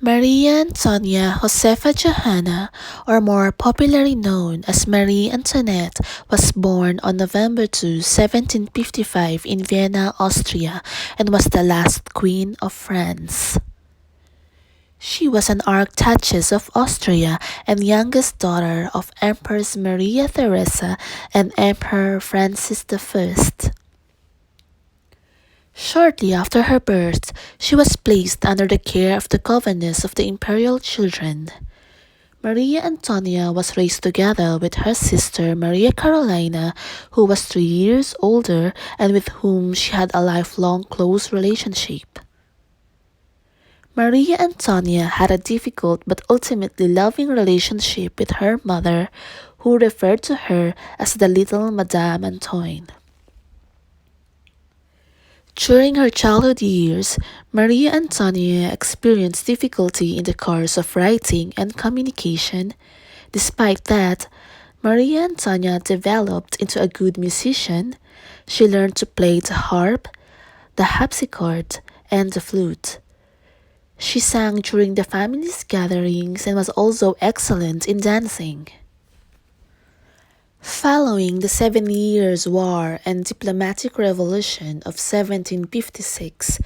Marie Antonia Josefa Johanna, or more popularly known as Marie Antoinette, was born on November 2, 1755 in Vienna, Austria, and was the last Queen of France. She was an Archduchess of Austria and youngest daughter of Empress Maria Theresa and Emperor Francis I. Shortly after her birth, she was placed under the care of the governess of the imperial children. Maria Antonia was raised together with her sister Maria Carolina, who was 3 years older and with whom she had a lifelong close relationship. Maria Antonia had a difficult but ultimately loving relationship with her mother, who referred to her as the little Madame Antoine. During her childhood years, Maria Antonia experienced difficulty in the course of writing and communication. Despite that, Maria Antonia developed into a good musician. She learned to play the harp, the harpsichord, and the flute. She sang during the family's gatherings and was also excellent in dancing. Following the 7 Years' War and diplomatic revolution of 1756,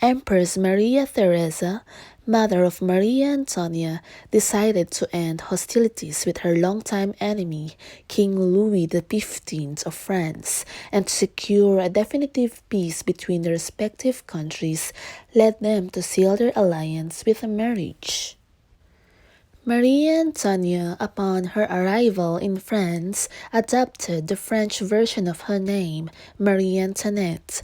Empress Maria Theresa, mother of Maria Antonia, decided to end hostilities with her longtime enemy, King Louis XV of France, and to secure a definitive peace between the respective countries, led them to seal their alliance with a marriage. Marie Antonia, upon her arrival in France, adopted the French version of her name, Marie Antoinette.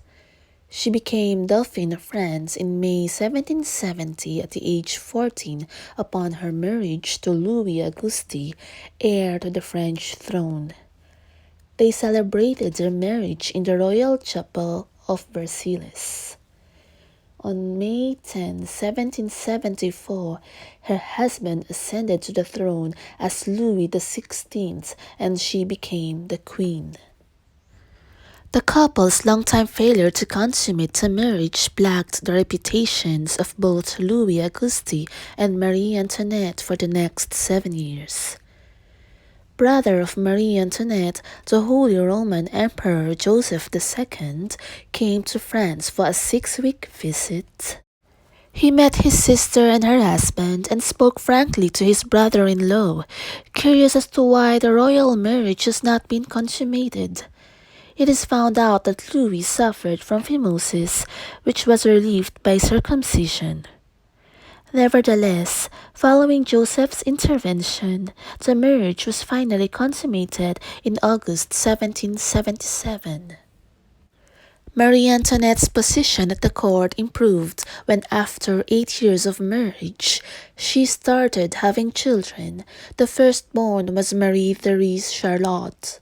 She became Dauphin of France in May 1770 at the age 14 upon her marriage to Louis Auguste, heir to the French throne. They celebrated their marriage in the Royal Chapel of Versailles. On May 10, 1774, her husband ascended to the throne as Louis XVI, and she became the queen. The couple's longtime failure to consummate the marriage plagued the reputations of both Louis Auguste and Marie Antoinette for the next 7 years. Brother of Marie Antoinette, the Holy Roman Emperor Joseph II, came to France for a 6-week visit. He met his sister and her husband and spoke frankly to his brother-in-law, curious as to why the royal marriage has not been consummated. It is found out that Louis suffered from phimosis, which was relieved by circumcision. Nevertheless, following Joseph's intervention, the marriage was finally consummated in August 1777. Marie Antoinette's position at the court improved when, after 8 years of marriage, she started having children. The firstborn was Marie-Therese Charlotte.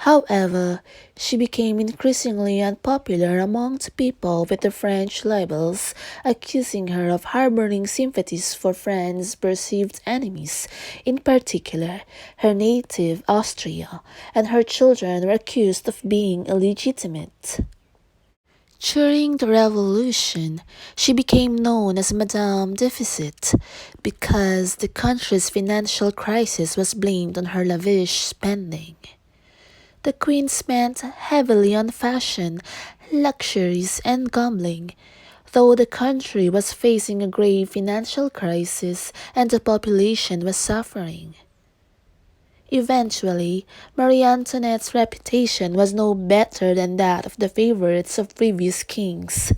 However, she became increasingly unpopular amongst people with the French labels, accusing her of harboring sympathies for France's perceived enemies, in particular her native Austria, and her children were accused of being illegitimate. During the Revolution, she became known as Madame Deficit because the country's financial crisis was blamed on her lavish spending. The queen spent heavily on fashion, luxuries, and gambling, though the country was facing a grave financial crisis and the population was suffering. Eventually, Marie Antoinette's reputation was no better than that of the favorites of previous kings.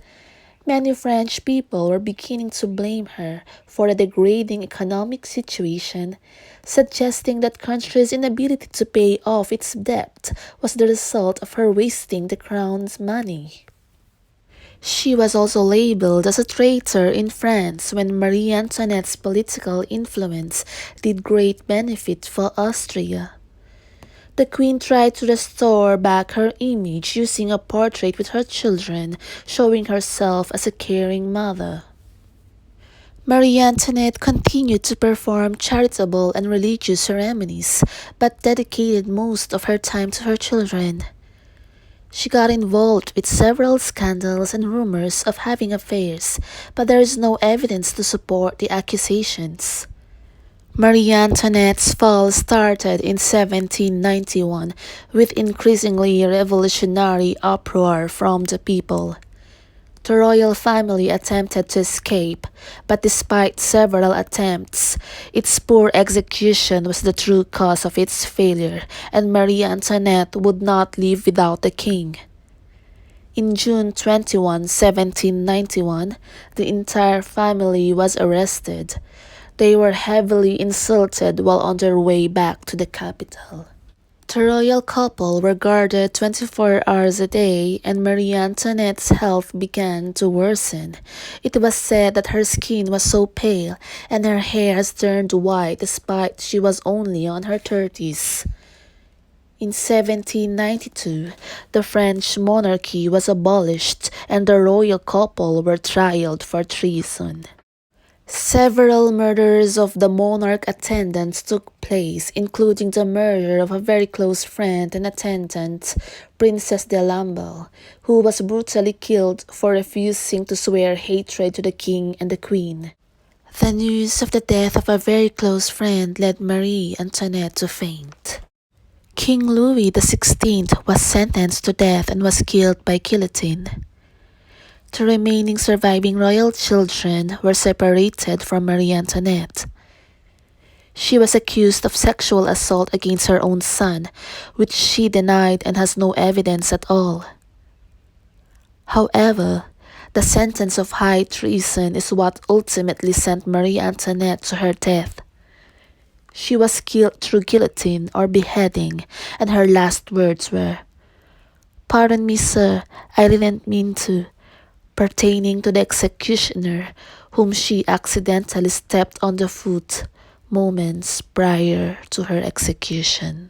Many French people were beginning to blame her for the degrading economic situation, suggesting that country's inability to pay off its debt was the result of her wasting the crown's money. She was also labeled as a traitor in France when Marie Antoinette's political influence did great benefit for Austria. The queen tried to restore back her image using a portrait with her children, showing herself as a caring mother. Marie Antoinette continued to perform charitable and religious ceremonies, but dedicated most of her time to her children. She got involved with several scandals and rumors of having affairs, but there is no evidence to support the accusations. Marie Antoinette's fall started in 1791 with increasingly revolutionary uproar from the people. The royal family attempted to escape, but despite several attempts, its poor execution was the true cause of its failure, and Marie Antoinette would not live without the king. In June 21, 1791, the entire family was arrested. They were heavily insulted while on their way back to the capital. The royal couple were guarded 24 hours a day, and Marie Antoinette's health began to worsen. It was said that her skin was so pale and her hair has turned white despite she was only on her 30s. In 1792, the French monarchy was abolished and the royal couple were tried for treason. Several murders of the monarch attendants took place, including the murder of a very close friend and attendant, Princess de Lamballe, who was brutally killed for refusing to swear hatred to the king and the queen. The news of the death of a very close friend led Marie Antoinette to faint. King Louis XVI was sentenced to death and was killed by guillotine. The remaining surviving royal children were separated from Marie Antoinette. She was accused of sexual assault against her own son, which she denied and has no evidence at all. However, the sentence of high treason is what ultimately sent Marie Antoinette to her death. She was killed through guillotine or beheading, and her last words were, "Pardon me, sir, I didn't mean to," pertaining to the executioner whom she accidentally stepped on the foot moments prior to her execution.